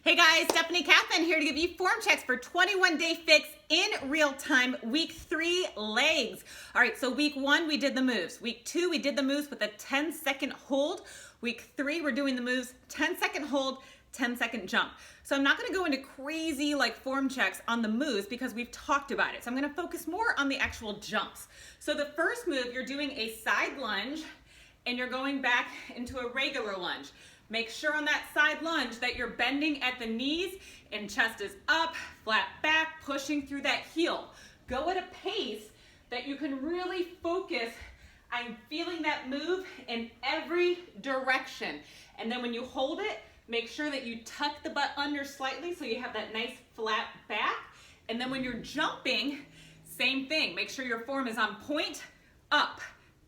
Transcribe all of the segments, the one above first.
Hey guys, Stephanie Kaufman here to give you form checks for 21 Day Fix in real time, week 3 legs. All right, so week 1, we did the moves. Week 2, we did the moves with a 10-second hold. Week 3, we're doing the moves, 10-second hold, 10-second jump. So I'm not gonna go into crazy form checks on the moves because we've talked about it. So I'm gonna focus more on the actual jumps. So the first move, you're doing a side lunge and you're going back into a regular lunge. Make sure on that side lunge that you're bending at the knees and chest is up, flat back, pushing through that heel. Go at a pace that you can really focus on feeling that move in every direction. And then when you hold it, make sure that you tuck the butt under slightly so you have that nice flat back. And then when you're jumping, same thing. Make sure your form is on point, up,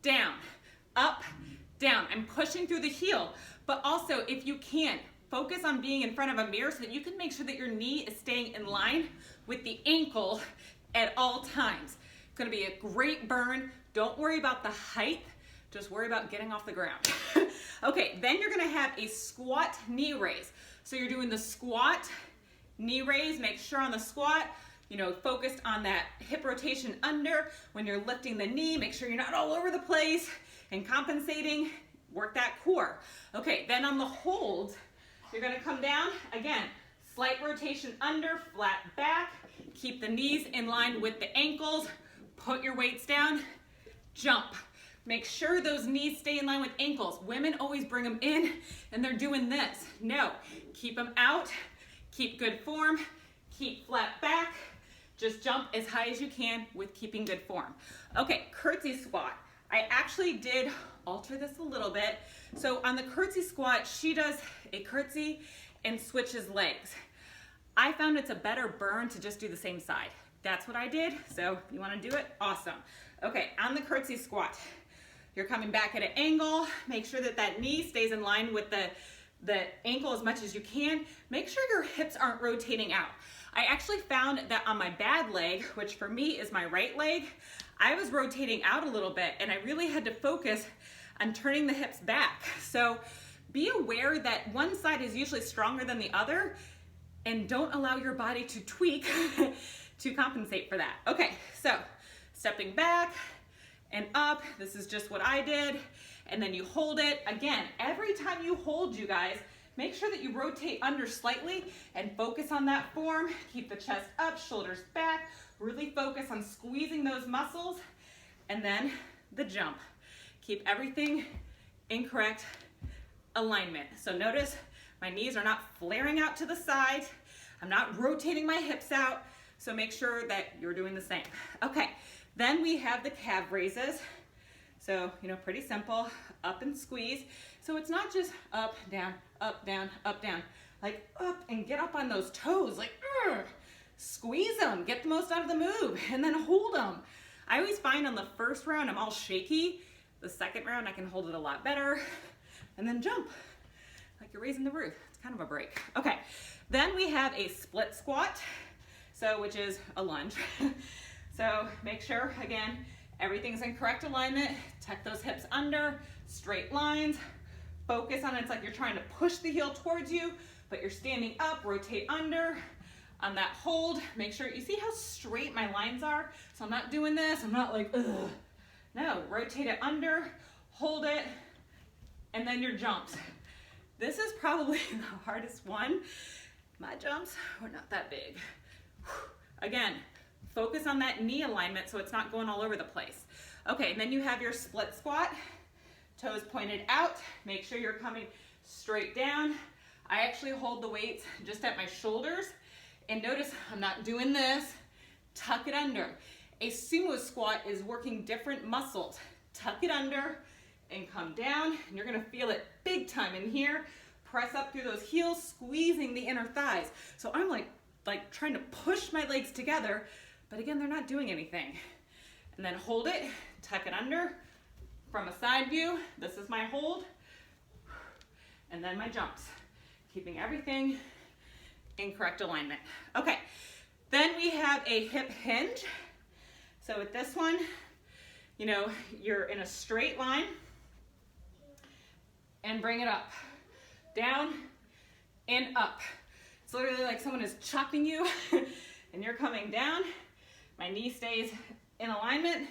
down, up, down. I'm pushing through the heel. But also, if you can, focus on being in front of a mirror so that you can make sure that your knee is staying in line with the ankle at all times. It's gonna be a great burn. Don't worry about the height, just worry about getting off the ground. Okay, then you're gonna have a squat knee raise. So you're doing the squat knee raise. Make sure on the squat, focused on that hip rotation under. When you're lifting the knee, make sure you're not all over the place and compensating. Work that core. Okay, then on the hold, you're gonna come down, again, slight rotation under, flat back, keep the knees in line with the ankles, put your weights down, jump. Make sure those knees stay in line with ankles. Women always bring them in and they're doing this. No, keep them out, keep good form, keep flat back, just jump as high as you can with keeping good form. Okay, curtsy squat. I actually did alter this a little bit. So on the curtsy squat, she does a curtsy and switches legs. I found it's a better burn to just do the same side. That's what I did. So if you want to do it, awesome. Okay, on the curtsy squat, you're coming back at an angle. Make sure that that knee stays in line with the ankle as much as you can. Make sure your hips aren't rotating out. I actually found that on my bad leg, which for me is my right leg, I was rotating out a little bit and I really had to focus on turning the hips back. So be aware that one side is usually stronger than the other and don't allow your body to tweak to compensate for that. Okay, so stepping back and up, this is just what I did. And then you hold it. Again, every time you hold, you guys, make sure that you rotate under slightly and focus on that form. Keep the chest up, shoulders back. Really focus on squeezing those muscles. And then the jump. Keep everything in correct alignment. So notice my knees are not flaring out to the side. I'm not rotating my hips out. So make sure that you're doing the same. Okay, then we have the calf raises. So, pretty simple, up and squeeze. So it's not just up, down, up, down, up, down. Like up and get up on those toes, squeeze them, get the most out of the move, and then hold them. I always find on the first round, I'm all shaky. The second round, I can hold it a lot better. And then jump, like you're raising the roof. It's kind of a break. Okay, then we have a split squat, which is a lunge. So make sure, again, everything's in correct alignment. Tuck those hips under, straight lines. Focus on it. It's like you're trying to push the heel towards you, but you're standing up, rotate under. On that hold, make sure you see how straight my lines are. So I'm not doing this. I'm not like, ugh. No, rotate it under, hold it, and then your jumps. This is probably the hardest one. My jumps were not that big. Again, focus on that knee alignment so it's not going all over the place. Okay, and then you have your split squat, toes pointed out. Make sure you're coming straight down. I actually hold the weights just at my shoulders. And notice I'm not doing this. Tuck it under. A sumo squat is working different muscles. Tuck it under and come down. And you're gonna feel it big time in here. Press up through those heels, squeezing the inner thighs. So I'm like trying to push my legs together, but again, they're not doing anything. And then hold it, tuck it under. From a side view, this is my hold. And then my jumps. Keeping everything in correct alignment. Okay, then we have a hip hinge. So with this one, you're in a straight line and bring it up, down and up. It's literally like someone is chopping you and you're coming down. My knee stays in alignment.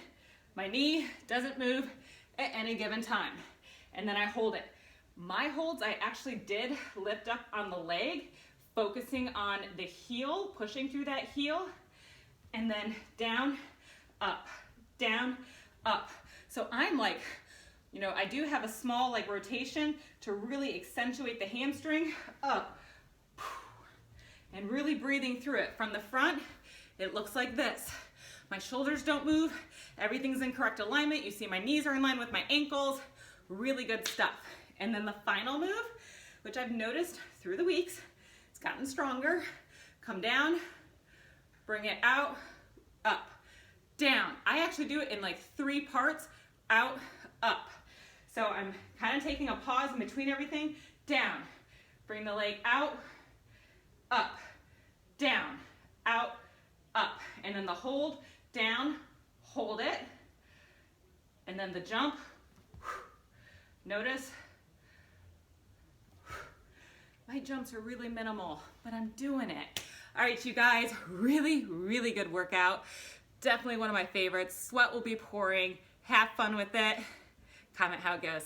My knee doesn't move at any given time. And then I hold it. My holds, I actually did lift up on the leg, focusing on the heel, pushing through that heel, and then down, up, down, up. So I'm like, you know, I do have a small like rotation to really accentuate the hamstring, up, and really breathing through it. From the front, it looks like this. My shoulders don't move, everything's in correct alignment. You see my knees are in line with my ankles, really good stuff. And then the final move, which I've noticed through the weeks, it's gotten stronger. Come down, bring it out, up, down. I actually do it in like 3 parts, out, up. So I'm kind of taking a pause in between everything. Down, bring the leg out, up, down, out, up. And then the hold, down, hold it. And then the jump, notice, my jumps are really minimal, but I'm doing it. All right, you guys, really, really good workout. Definitely one of my favorites. Sweat will be pouring. Have fun with it. Comment how it goes.